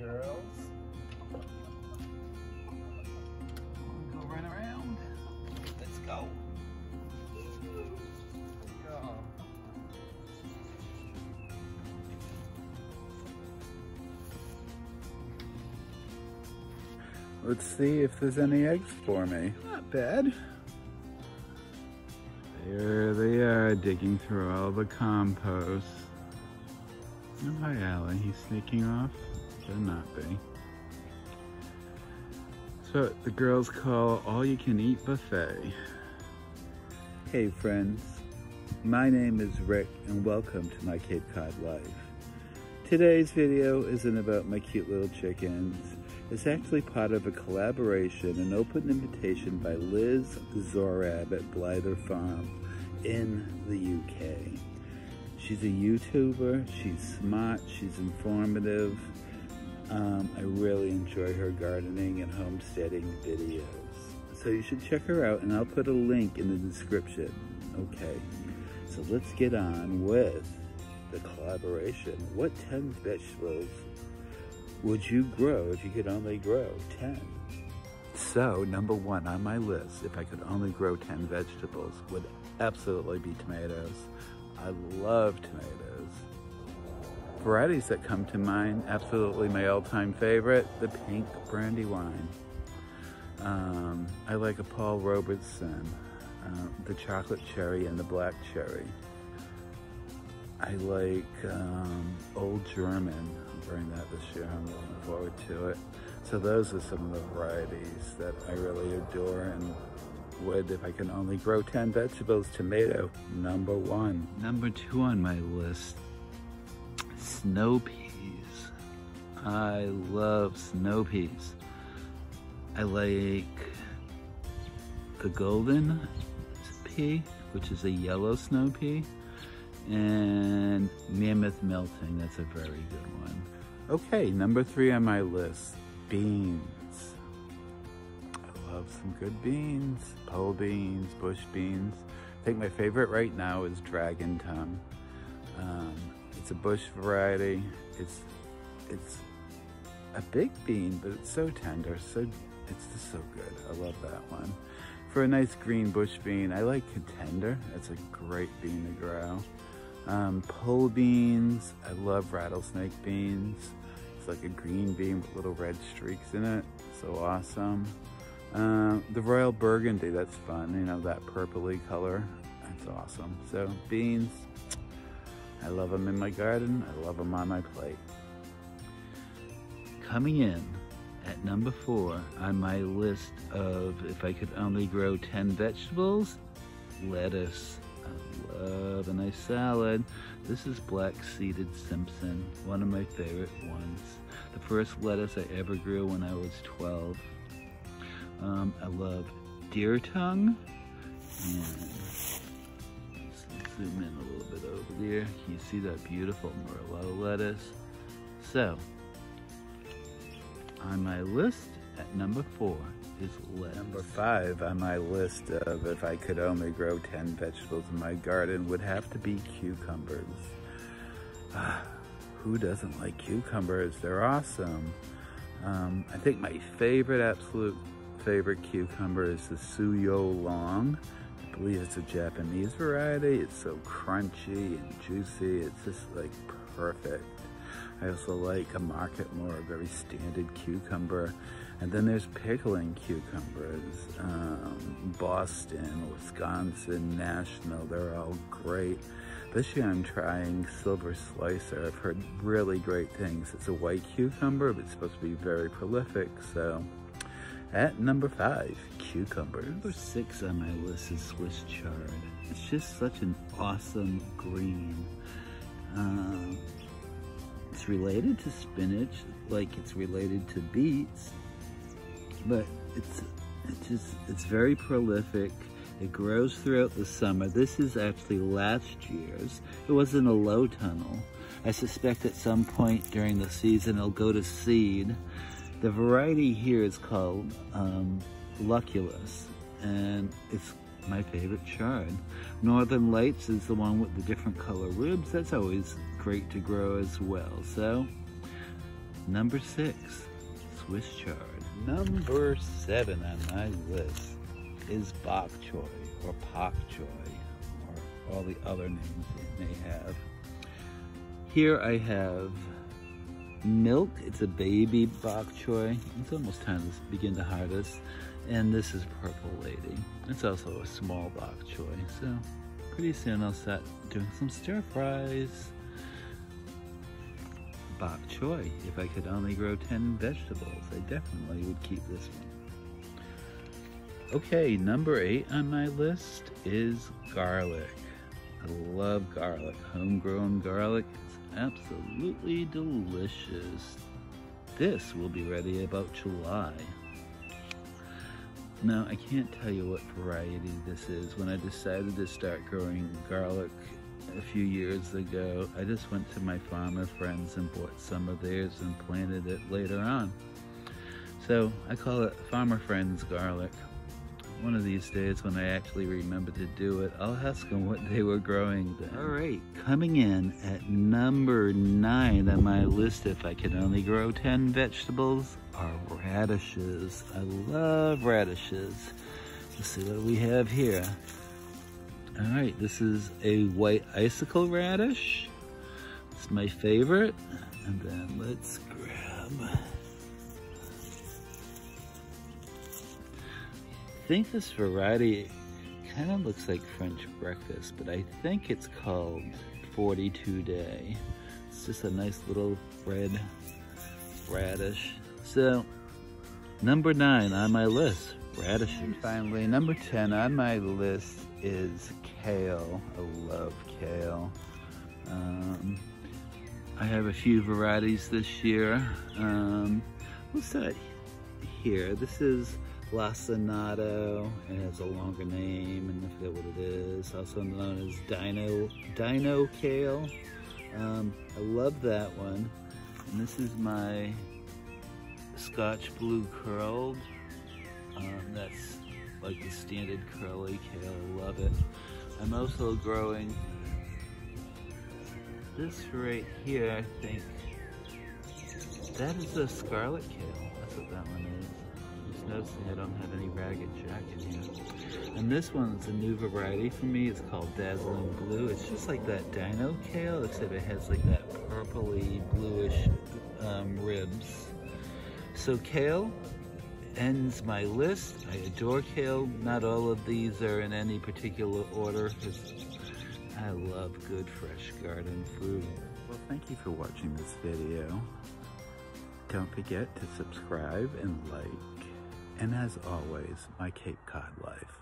girls. Go run around. Let's go. Let's see if there's any eggs for me. Not bad. There they are, digging through all the compost. Oh, hi, Allie. He's sneaking off? Better not be. So the girls call all-you-can-eat buffet. Hey, friends. My name is Rick, and welcome to my Cape Cod life. Today's video isn't about my cute little chickens. It's actually part of a collaboration, an open invitation by Liz Zorab at Blyther Farm in the UK. She's a YouTuber, she's smart, she's informative. I really enjoy her gardening and homesteading videos. So you should check her out, and I'll put a link in the description. Okay, so let's get on with the collaboration. What 10 vegetables would you grow if you could only grow 10? So, number one on my list, if I could only grow 10 vegetables, would absolutely be tomatoes. I love tomatoes. Varieties that come to mind, absolutely my all-time favorite, the pink brandywine. I like a Paul Robertson, the chocolate cherry and the black cherry. I like Old German. Bring that this year. I'm looking forward to it. So those are some of the varieties that I really adore and would, if I can only grow 10 vegetables, tomato, number one. Number two on my list, snow peas. I love snow peas. I like the golden pea, which is a yellow snow pea, and Mammoth Melting, that's a very good one. Okay, number three on my list, beans. I love some good beans, pole beans, bush beans. I think my favorite right now is Dragon Tongue. It's a bush variety. It's a big bean, but it's so tender, it's just so good. I love that one. For a nice green bush bean, I like Contender. It's a great bean to grow. Pole beans, I love rattlesnake beans. It's like a green bean with little red streaks in it. So awesome. The Royal Burgundy, that's fun. You know, that purpley color. That's awesome. So beans, I love them in my garden. I love them on my plate. Coming in at number four on my list of if I could only grow 10 vegetables, lettuce. I love a nice salad. This is black-seeded Simpson, one of my favorite ones. The first lettuce I ever grew when I was 12. I love deer tongue, and let's zoom in a little bit over there. Can you see that beautiful Merlot lettuce? So, on my list at number four is lettuce. Number five on my list of if I could only grow 10 vegetables in my garden would have to be cucumbers. Who doesn't like cucumbers? They're awesome. I think my absolute favorite cucumber is the Suyo Long. I believe it's a Japanese variety. It's so crunchy and juicy. It's just like perfect. I also like a Market More, a very standard cucumber. And then there's pickling cucumbers, Boston, Wisconsin, National, they're all great. This year I'm trying Silver Slicer. I've heard really great things. It's a white cucumber, but it's supposed to be very prolific. So at number five, cucumber. Number six on my list is Swiss chard. It's just such an awesome green. It's related to spinach, like it's related to beets, but it's very prolific. It grows throughout the summer. This is actually last year's. It was in a low tunnel. I suspect at some point during the season it'll go to seed. The variety here is called Luculus, and it's my favorite chard. Northern Lights is the one with the different color ribs. That's always great to grow as well. So Number 6, Swiss chard. Number 7 on my list is bok choy or pak choy, or all the other names it may have. Here I have milk. It's a baby bok choy. It's almost time to begin to harvest. And this is Purple Lady. It's also a small bok choy. So pretty soon I'll start doing some stir fries. Bok choy. If I could only grow 10 vegetables, I definitely would keep this one. Okay, number 8 on my list is garlic. I love garlic. Homegrown garlic is absolutely delicious. This will be ready about July. Now, I can't tell you what variety this is. When I decided to start growing garlic a few years ago, I just went to my farmer friends and bought some of theirs and planted it later on. So I call it Farmer Friends garlic. One of these days when I actually remember to do it, I'll ask them what they were growing then. All right, coming in at number 9 on my list, if I could only grow 10 vegetables, are radishes. I love radishes. Let's see what we have here. All right, this is a white icicle radish. It's my favorite. And then let's grab, I think this variety kind of looks like French breakfast, but I think it's called 42 Day. It's just a nice little red radish. So, number 9 on my list, radishes. And finally, number 10 on my list is kale. I love kale. I have a few varieties this year. What's that here? This is Lacinato. It has a longer name, and I forget what it is. Also known as Dino Kale. I love that one. And this is my Scotch Blue Curled. That's like the standard curly kale. I love it. I'm also growing this right here. I think that is a scarlet kale. That's what that one is. Just noticing I don't have any Ragged Jack in here. And this one's a new variety for me. It's called Dazzling Blue. It's just like that Dino Kale, except it has like that purpley bluish ribs. So kale ends my list. I adore kale. Not all of these are in any particular order because I love good fresh garden food. Well, thank you for watching this video. Don't forget to subscribe and like. And as always, my Cape Cod life.